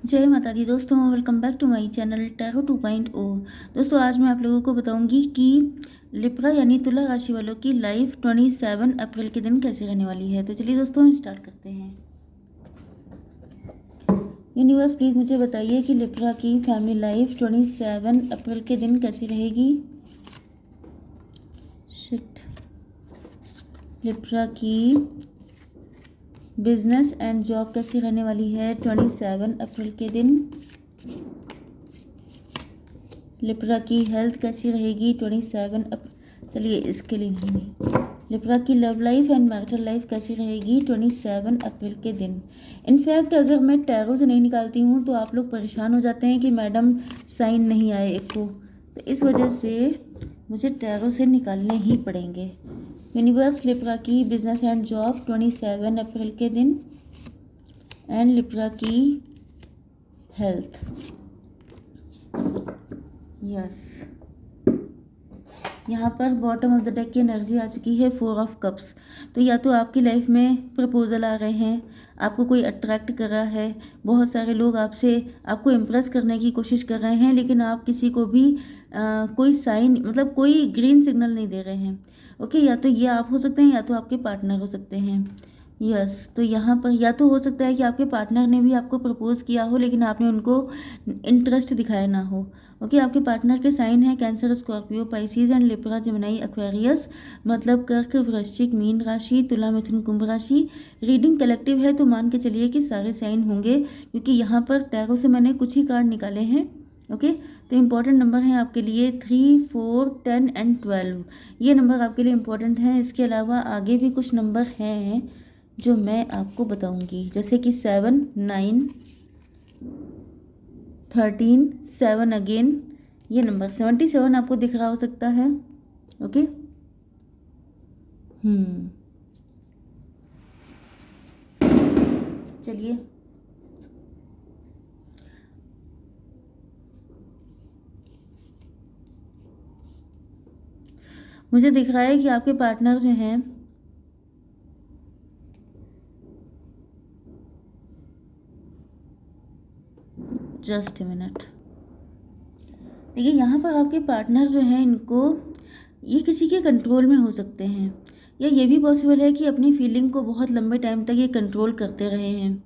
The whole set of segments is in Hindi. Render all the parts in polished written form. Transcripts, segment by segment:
जय माता दी दोस्तों, welcome back to my channel tarot 2.0। दोस्तों आज मैं आप लोगों को बताऊंगी कि लिब्रा यानी तुला राशि वालों की लाइफ 27 अप्रैल के दिन कैसे रहने वाली है। तो चलिए दोस्तों स्टार्ट करते हैं। यूनिवर्स प्लीज़ मुझे बताइए कि लिब्रा की फैमिली लाइफ 27 अप्रैल के दिन कैसी रहेगी। शिट। लिब्रा की बिजनेस एंड जॉब कैसी रहने वाली है 27 अप्रैल के दिन। लिब्रा की हेल्थ कैसी रहेगी 27 चलिए इसके लिए नहीं। लिब्रा की love life and marital life कैसी रहेगी 27 अप्रैल के दिन। इनफैक्ट अगर मैं टैरो से नहीं निकालती हूँ तो आप लोग परेशान हो जाते हैं कि मैडम साइन नहीं आए एक को, तो इस वजह से मुझे टैरो से निकालने ही पड़ेंगे। यूनिवर्स लिब्रा की बिजनेस एंड जॉब 27 अप्रैल के दिन एंड लिब्रा की हेल्थ। यस, यहाँ पर बॉटम ऑफ द डेक की एनर्जी आ चुकी है 4 ऑफ कप्स। तो या तो आपकी लाइफ में प्रपोजल आ रहे हैं, आपको कोई अट्रैक्ट कर रहा है, बहुत सारे लोग आपसे आपको इम्प्रेस करने की कोशिश कर रहे हैं, लेकिन आप किसी को भी कोई साइन मतलब कोई ग्रीन सिग्नल नहीं दे रहे हैं। ओके, या तो ये आप हो सकते हैं या तो आपके पार्टनर हो सकते हैं। यस, तो यहाँ पर या तो हो सकता है कि आपके पार्टनर ने भी आपको प्रपोज किया हो लेकिन आपने उनको इंटरेस्ट दिखाया ना हो। ओके, आपके पार्टनर के साइन है cancer, Scorpio, Pisces and Libra, Gemini, Aquarius, मतलब कर्क, वृश्चिक, मीन राशि, तुला, मिथुन, कुंभ राशि। रीडिंग कलेक्टिव है तो मान के चलिए कि सारे साइन होंगे, क्योंकि यहाँ पर टैरो से मैंने कुछ ही कार्ड निकाले हैं। ओके, तो इम्पॉर्टेंट नंबर हैं आपके लिए 3, 4, 10 एंड 12। ये नंबर आपके लिए इम्पॉर्टेंट हैं। इसके अलावा आगे भी कुछ नंबर हैं जो मैं आपको बताऊंगी, जैसे कि 7, 9, 13, 7 अगेन। ये नंबर 77 आपको दिख रहा हो सकता है। ओके, चलिए मुझे दिख रहा है कि आपके पार्टनर जो हैं जस्ट ए मिनट, देखिए यहाँ पर आपके पार्टनर जो हैं इनको ये किसी के कंट्रोल में हो सकते हैं, या ये भी पॉसिबल है कि अपनी फीलिंग को बहुत लंबे टाइम तक ये कंट्रोल करते रहे हैं।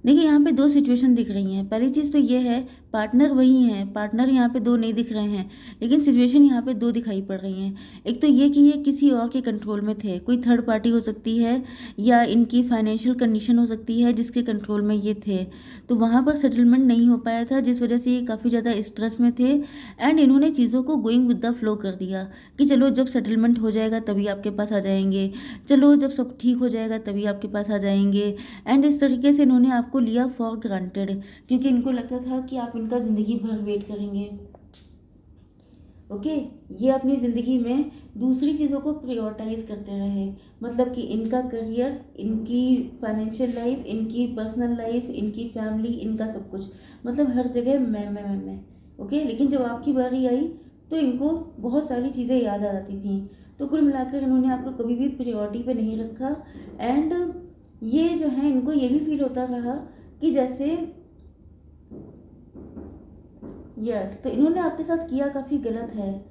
देखिए यहाँ पे दो सिचुएशन दिख रही हैं। पहली चीज़ तो ये है पार्टनर वही हैं, पार्टनर यहाँ पे दो नहीं दिख रहे हैं, लेकिन सिचुएशन यहाँ पे दो दिखाई पड़ रही हैं। एक तो ये कि ये किसी और के कंट्रोल में थे, कोई थर्ड पार्टी हो सकती है या इनकी फाइनेंशियल कंडीशन हो सकती है जिसके कंट्रोल में ये थे, तो वहाँ पर सेटलमेंट नहीं हो पाया था जिस वजह से ये काफ़ी ज़्यादा स्ट्रेस में थे। एंड इन्होंने चीज़ों को गोइंग विद द फ्लो कर दिया कि चलो जब सेटलमेंट हो जाएगा तभी आपके पास आ जाएंगे, चलो जब सब ठीक हो जाएगा तभी आपके पास आ जाएंगे। एंड इस तरीके से इन्होंने आपको लिया फॉर ग्रांटेड, क्योंकि इनको लगता था कि आप इनका ज़िंदगी भर वेट करेंगे। ओके, ये अपनी ज़िंदगी में दूसरी चीज़ों को प्रायोरिटाइज करते रहे, मतलब कि इनका करियर, इनकी फाइनेंशियल लाइफ, इनकी पर्सनल लाइफ, इनकी फैमिली, इनका सब कुछ, मतलब हर जगह मैं। ओके, लेकिन जब आपकी बारी आई तो इनको बहुत सारी चीज़ें याद आ जाती थी। तो कुल मिलाकर इन्होंने आपको कभी भी प्रायोरिटी पे नहीं रखा। एंड ये जो है इनको ये भी फील होता रहा कि जैसे यस, तो इन्होंने आपके साथ किया काफ़ी गलत है,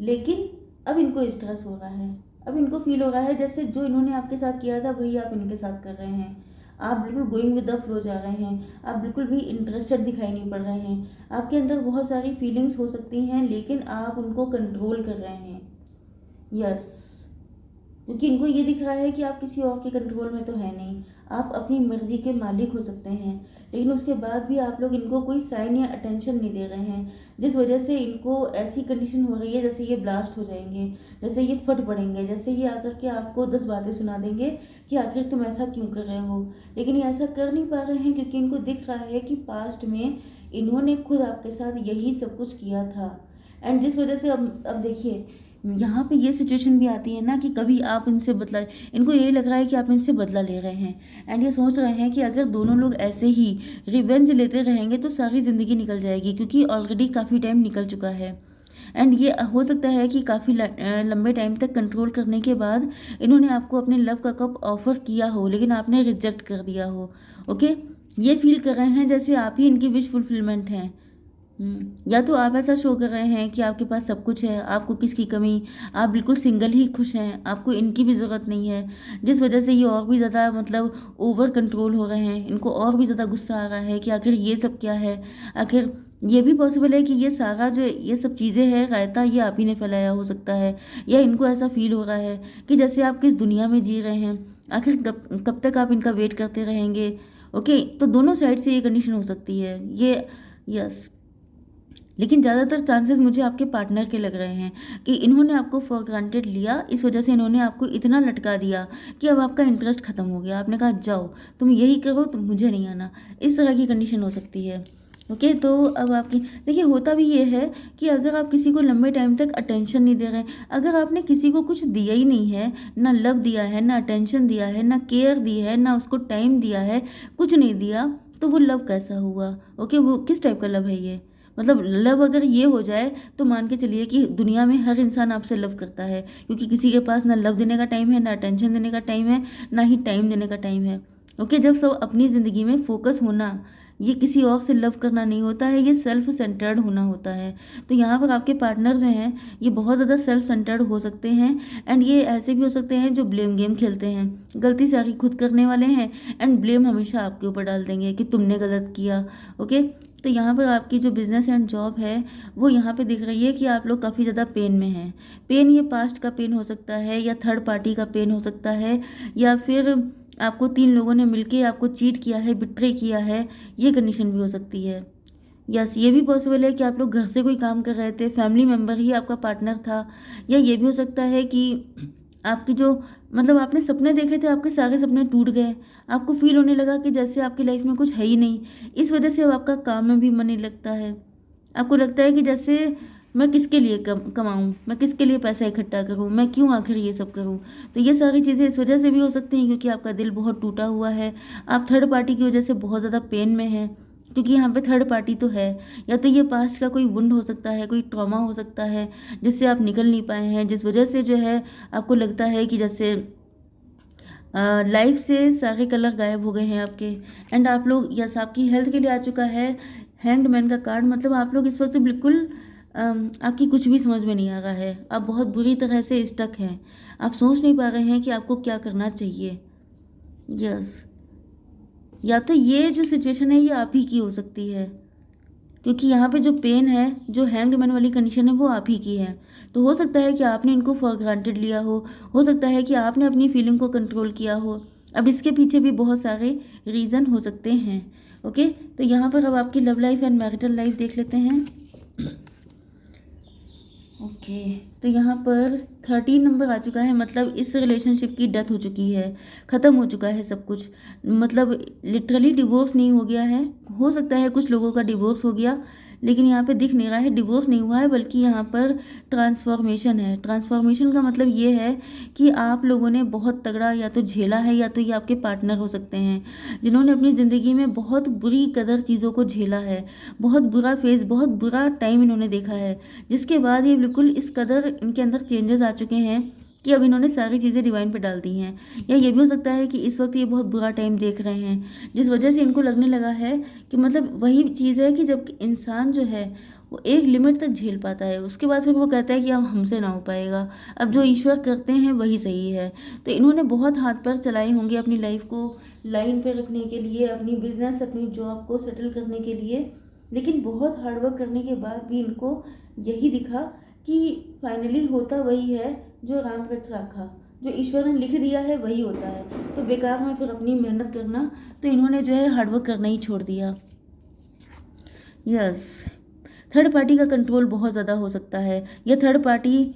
लेकिन अब इनको स्ट्रेस हो रहा है। अब इनको फील हो रहा है जैसे जो इन्होंने आपके साथ किया था वही आप इनके साथ कर रहे हैं। आप बिल्कुल गोइंग विद द फ्लो जा रहे हैं, आप बिल्कुल भी इंटरेस्टेड दिखाई नहीं पड़ रहे हैं। आपके अंदर बहुत सारी फीलिंग्स हो सकती हैं लेकिन आप उनको कंट्रोल कर रहे हैं। यस, क्योंकि इनको ये दिख रहा है कि आप किसी और के कंट्रोल में तो है नहीं, आप अपनी मर्जी के मालिक हो सकते हैं, लेकिन उसके बाद भी आप लोग इनको कोई साइन या अटेंशन नहीं दे रहे हैं, जिस वजह से इनको ऐसी कंडीशन हो रही है जैसे ये ब्लास्ट हो जाएंगे, जैसे ये फट पड़ेंगे, जैसे ये आकर के आपको 10 बातें सुना देंगे कि आखिर तुम ऐसा क्यों कर रहे हो। लेकिन ये ऐसा कर नहीं पा रहे हैं क्योंकि इनको दिख रहा है कि पास्ट में इन्होंने खुद आपके साथ यही सब कुछ किया था। एंड जिस वजह से अब देखिए यहाँ पे ये सिचुएशन भी आती है ना कि कभी आप इनसे बदला, इनको यही लग रहा है कि आप इनसे बदला ले रहे हैं। एंड ये सोच रहे हैं कि अगर दोनों लोग ऐसे ही रिवेंज लेते रहेंगे तो सारी ज़िंदगी निकल जाएगी, क्योंकि ऑलरेडी काफ़ी टाइम निकल चुका है। एंड ये हो सकता है कि काफ़ी लंबे टाइम तक कंट्रोल करने के बाद इन्होंने आपको अपने लव का कप ऑफर किया हो लेकिन आपने रिजेक्ट कर दिया हो। ओके, ये फील कर रहे हैं जैसे आप ही इनकी विश फुलफिलमेंट हैं। या तो आप ऐसा शो कर रहे हैं कि आपके पास सब कुछ है, आपको किसकी कमी, आप बिल्कुल सिंगल ही खुश हैं, आपको इनकी भी ज़रूरत नहीं है, जिस वजह से ये और भी ज़्यादा मतलब ओवर कंट्रोल हो रहे हैं। इनको और भी ज़्यादा गुस्सा आ रहा है कि आखिर ये सब क्या है। आखिर ये भी पॉसिबल है कि ये सारा जो ये सब चीज़ें हैं रायता, ये आप ही ने फैलाया हो सकता है, या इनको ऐसा फील हो रहा है कि जैसे आप किस दुनिया में जी रहे हैं। आखिर कब कब तक आप इनका वेट करते रहेंगे। ओके, तो दोनों साइड से ये कंडीशन हो सकती है ये। यस, लेकिन ज़्यादातर चांसेस मुझे आपके पार्टनर के लग रहे हैं कि इन्होंने आपको फॉर ग्रांटेड लिया, इस वजह से इन्होंने आपको इतना लटका दिया कि अब आपका इंटरेस्ट ख़त्म हो गया। आपने कहा जाओ तुम यही करो, तुम मुझे नहीं आना। इस तरह की कंडीशन हो सकती है। ओके, तो अब आपकी देखिए, होता भी ये है कि अगर आप किसी को लंबे टाइम तक अटेंशन नहीं दे रहे, अगर आपने किसी को कुछ दिया ही नहीं है, ना लव दिया है, ना अटेंशन दिया है, ना केयर दी है, ना उसको टाइम दिया है, कुछ नहीं दिया, तो वो लव कैसा हुआ। ओके, वो किस टाइप का लव है ये। मतलब लव अगर ये हो जाए तो मान के चलिए कि दुनिया में हर इंसान आपसे लव करता है, क्योंकि किसी के पास ना लव देने का टाइम है, ना अटेंशन देने का टाइम है, ना ही टाइम देने का टाइम है। ओके, जब सब अपनी ज़िंदगी में फोकस होना, ये किसी और से लव करना नहीं होता है, ये सेल्फ सेंटर्ड होना होता है। तो यहाँ पर आपके पार्टनर जो हैं ये बहुत ज़्यादा सेल्फ सेंटर्ड हो सकते हैं। एंड ये ऐसे भी हो सकते हैं जो ब्लेम गेम खेलते हैं, गलती सारी खुद करने वाले हैं, एंड ब्लेम हमेशा आपके ऊपर डाल देंगे कि तुमने गलत किया। ओके, तो यहाँ पर आपकी जो बिज़नेस एंड जॉब है वो यहाँ पे दिख रही है कि आप लोग काफ़ी ज़्यादा पेन में हैं। पेन ये पास्ट का पेन हो सकता है, या थर्ड पार्टी का पेन हो सकता है, या फिर आपको 3 लोगों ने मिलके आपको चीट किया है, बिट्रे किया है, ये कंडीशन भी हो सकती है। यस, ये भी पॉसिबल है कि आप लोग घर से कोई काम कर रहे थे, फैमिली मेम्बर ही आपका पार्टनर था, या ये भी हो सकता है कि आपकी जो मतलब आपने सपने देखे थे, आपके सारे सपने टूट गए। आपको फील होने लगा कि जैसे आपकी लाइफ में कुछ है ही नहीं। इस वजह से अब आपका काम में भी मन नहीं लगता है। आपको लगता है कि जैसे मैं किसके लिए कमाऊँ, मैं किसके लिए पैसा इकट्ठा करूँ, मैं क्यों आखिर ये सब करूँ। तो ये सारी चीज़ें इस वजह से भी हो सकती हैं क्योंकि आपका दिल बहुत टूटा हुआ है। आप थर्ड पार्टी की वजह से बहुत ज़्यादा पेन में हैं, क्योंकि यहाँ पे थर्ड पार्टी तो है। या तो ये पास्ट का कोई वुंड हो सकता है, कोई ट्रॉमा हो सकता है जिससे आप निकल नहीं पाए हैं, जिस वजह से जो है आपको लगता है कि जैसे लाइफ से सारे कलर गायब हो गए हैं आपके। एंड आप लोग, यस, आपकी हेल्थ के लिए आ चुका है हैंग्ड मैन का कार्ड। मतलब आप लोग इस वक्त बिल्कुल आपकी कुछ भी समझ में नहीं आ रहा है, आप बहुत बुरी तरह से स्टक हैं, आप सोच नहीं पा रहे हैं कि आपको क्या करना चाहिए। यस, या तो ये जो सिचुएशन है ये आप ही की हो सकती है, क्योंकि यहाँ पे जो पेन है, जो हैंग्ड मैन वाली कंडीशन है, वो आप ही की है। तो हो सकता है कि आपने इनको फॉर ग्रांटेड लिया हो सकता है कि आपने अपनी फीलिंग को कंट्रोल किया हो। अब इसके पीछे भी बहुत सारे रीज़न हो सकते हैं। ओके, तो यहाँ पर अब आपकी love life and marital life देख लेते हैं। ओके, तो यहाँ पर 13 नंबर आ चुका है, मतलब इस रिलेशनशिप की डेथ हो चुकी है, ख़त्म हो चुका है सब कुछ। मतलब लिटरली डिवोर्स नहीं हो गया है, हो सकता है कुछ लोगों का डिवोर्स हो गया, लेकिन यहाँ पे दिख नहीं रहा है डिवोर्स नहीं हुआ है, बल्कि यहाँ पर ट्रांसफॉर्मेशन है। ट्रांसफॉर्मेशन का मतलब ये है कि आप लोगों ने बहुत तगड़ा या तो झेला है, या तो ये आपके पार्टनर हो सकते हैं जिन्होंने अपनी ज़िंदगी में बहुत बुरी कदर चीज़ों को झेला है, बहुत बुरा फेज़, बहुत बुरा टाइम इन्होंने देखा है, जिसके बाद ये बिल्कुल इस कदर इनके अंदर चेंजेस आ चुके हैं कि अब इन्होंने सारी चीज़ें डिवाइन पे डाल दी हैं। या ये भी हो सकता है कि इस वक्त ये बहुत बुरा टाइम देख रहे हैं, जिस वजह से इनको लगने लगा है कि मतलब वही चीज़ है कि जब इंसान जो है वो एक लिमिट तक झेल पाता है, उसके बाद फिर वो कहता है कि अब हमसे ना हो पाएगा, अब जो ईश्वर करते हैं वही सही है। तो इन्होंने बहुत हाथ पैर चलाए होंगे अपनी लाइफ को लाइन पे रखने के लिए, अपनी बिजनेस, अपनी जॉब को सेटल करने के लिए, लेकिन बहुत हार्डवर्क करने के बाद भी इनको यही दिखा कि फाइनली होता वही है जो राम रच रखा, जो ईश्वर ने लिख दिया है वही होता है। तो बेकार में फिर अपनी मेहनत करना, तो इन्होंने जो है हार्डवर्क करना ही छोड़ दिया। यस, थर्ड पार्टी का कंट्रोल बहुत ज़्यादा हो सकता है, या थर्ड पार्टी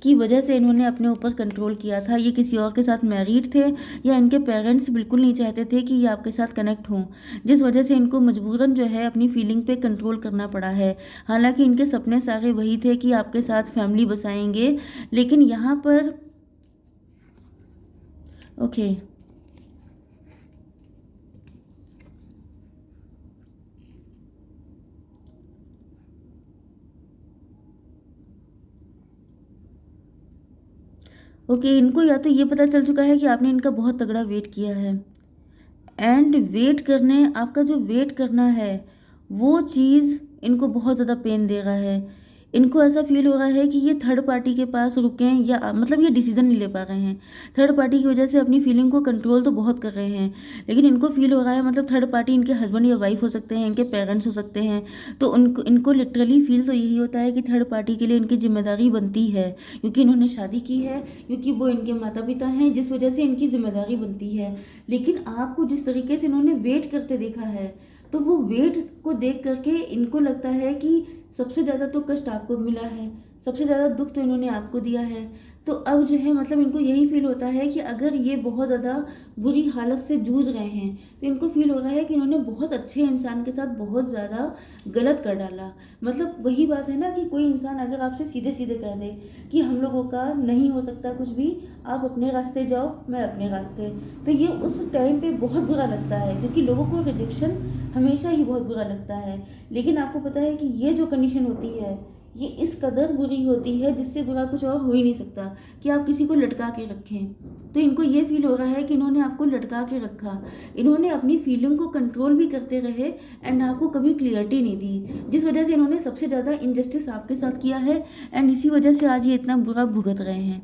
की वजह से इन्होंने अपने ऊपर कंट्रोल किया था। ये किसी और के साथ मैरिड थे, या इनके पेरेंट्स बिल्कुल नहीं चाहते थे कि ये आपके साथ कनेक्ट हों, जिस वजह से इनको मजबूरन जो है अपनी फीलिंग पे कंट्रोल करना पड़ा है। हालांकि इनके सपने सारे वही थे कि आपके साथ फैमिली बसाएंगे, लेकिन यहाँ पर ओके, ओके, इनको या तो ये पता चल चुका है कि आपने इनका बहुत तगड़ा वेट किया है, एंड वेट करने, आपका जो वेट करना है वो चीज़ इनको बहुत ज़्यादा पेन दे रहा है। इनको ऐसा फील हो रहा है कि ये थर्ड पार्टी के पास रुकें, या मतलब ये डिसीजन नहीं ले पा रहे हैं। थर्ड पार्टी की वजह से अपनी फीलिंग को कंट्रोल तो बहुत कर रहे हैं, लेकिन इनको फील हो रहा है, मतलब थर्ड पार्टी इनके हस्बैंड या वाइफ हो सकते हैं, इनके पेरेंट्स हो सकते हैं। तो उनको इनको लिटरली फील तो यही होता है कि थर्ड पार्टी के लिए इनकी जिम्मेदारी बनती है, क्योंकि इन्होंने शादी की है, क्योंकि वो इनके माता पिता हैं, जिस वजह से इनकी जिम्मेदारी बनती है। लेकिन आपको जिस तरीके से इन्होंने वेट करते देखा है, तो वो वेट को देख करके इनको लगता है कि सबसे ज़्यादा तो कष्ट आपको मिला है, सबसे ज़्यादा दुख तो इन्होंने आपको दिया है। तो अब जो है, मतलब इनको यही फील होता है कि अगर ये बहुत ज़्यादा बुरी हालत से जूझ रहे हैं, तो इनको फील हो रहा है कि इन्होंने बहुत अच्छे इंसान के साथ बहुत ज़्यादा गलत कर डाला। मतलब वही बात है ना कि कोई इंसान अगर आपसे सीधे सीधे कह दे कि हम लोगों का नहीं हो सकता कुछ भी, आप अपने रास्ते जाओ, मैं अपने रास्ते, तो ये उस टाइम पे बहुत बुरा लगता है, क्योंकि लोगों को रिजेक्शन हमेशा ही बहुत बुरा लगता है। लेकिन आपको पता है कि ये जो कंडीशन होती है, ये इस कदर बुरी होती है, जिससे बुरा कुछ और हो ही नहीं सकता, कि आप किसी को लटका के रखें। तो इनको ये फील हो रहा है कि इन्होंने आपको लटका के रखा, इन्होंने अपनी फीलिंग को कंट्रोल भी करते रहे एंड आपको कभी क्लियरिटी नहीं दी, जिस वजह से इन्होंने सबसे ज़्यादा इनजस्टिस आपके साथ किया है, एंड इसी वजह से आज ये इतना बुरा भुगत रहे हैं।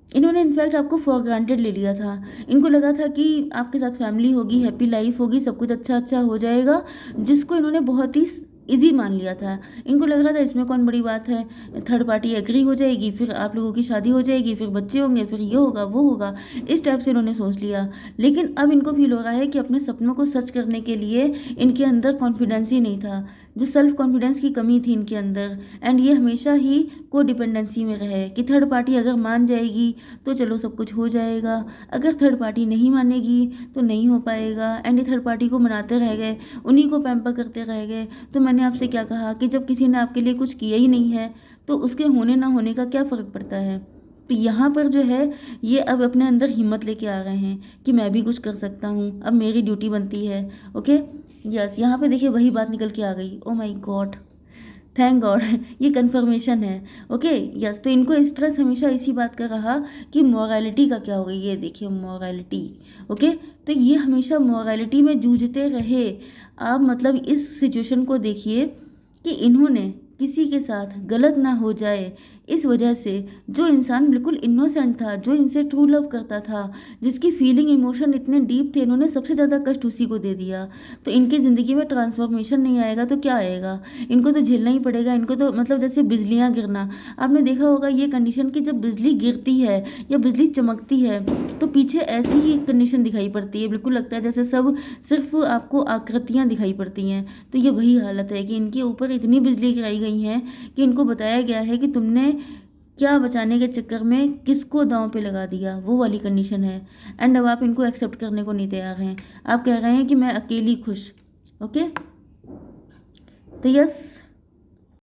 इन्होंने इनफैक्ट आपको फॉर ग्रांटेड ले लिया था। इनको लगा था कि आपके साथ फैमिली होगी, हैप्पी लाइफ होगी, सब कुछ अच्छा अच्छा हो जाएगा, जिसको इन्होंने बहुत ही इजी मान लिया था। इनको लग रहा था इसमें कौन बड़ी बात है, थर्ड पार्टी एग्री हो जाएगी, फिर आप लोगों की शादी हो जाएगी, फिर बच्चे होंगे, फिर ये होगा वो होगा, इस टाइप से इन्होंने सोच लिया। लेकिन अब इनको फील हो रहा है कि अपने सपनों को सच करने के लिए इनके अंदर कॉन्फिडेंस ही नहीं था, जो सेल्फ कॉन्फिडेंस की कमी थी इनके अंदर। एंड ये हमेशा ही को डिपेंडेंसी में रहे कि थर्ड पार्टी अगर मान जाएगी तो चलो सब कुछ हो जाएगा, अगर थर्ड पार्टी नहीं मानेगी तो नहीं हो पाएगा। एंड ये थर्ड पार्टी को मनाते रह गए, उन्हीं को पैम्पर करते रह गए। तो मैंने आपसे क्या कहा कि जब किसी ने आपके लिए कुछ किया ही नहीं है, तो उसके होने ना होने का क्या फ़र्क पड़ता है। तो यहाँ पर जो है, ये अब अपने अंदर हिम्मत लेके आ रहे हैं कि मैं भी कुछ कर सकता हूँ, अब मेरी ड्यूटी बनती है। ओके, यस, यहाँ पे देखिए वही बात निकल के आ गई। Oh my God, thank God ये कन्फर्मेशन है। ओके, यस, तो इनको स्ट्रेस हमेशा इसी बात का रहा कि मॉरलिटी का क्या होगा। ये देखिए मॉरलिटी, ओके, तो ये हमेशा मॉरलिटी में जूझते रहे। आप मतलब इस सिचुएशन को देखिए कि इन्होंने किसी के साथ गलत ना हो जाए, इस वजह से जो इंसान बिल्कुल इनोसेंट था, जो इनसे ट्रू लव करता था, जिसकी फीलिंग इमोशन इतने डीप थे, इन्होंने सबसे ज़्यादा कष्ट उसी को दे दिया। तो इनकी ज़िंदगी में ट्रांसफॉर्मेशन नहीं आएगा तो क्या आएगा, इनको तो झेलना ही पड़ेगा। इनको तो मतलब जैसे बिजलियाँ गिरना, आपने देखा होगा ये कंडीशन की, जब बिजली गिरती है या बिजली चमकती है तो पीछे ऐसी ही कंडीशन दिखाई पड़ती है, बिल्कुल लगता है जैसे सब सिर्फ आपको आकृतियाँ दिखाई पड़ती हैं। तो ये वही हालत है कि इनके ऊपर इतनी बिजली गिराई गई है कि इनको बताया गया है कि तुमने क्या बचाने के चक्कर में किसको दांव पे लगा दिया, वो वाली कंडीशन है। एंड अब आप इनको एक्सेप्ट करने को नहीं तैयार हैं, आप कह रहे हैं कि मैं अकेली खुश। ओके, तो यस,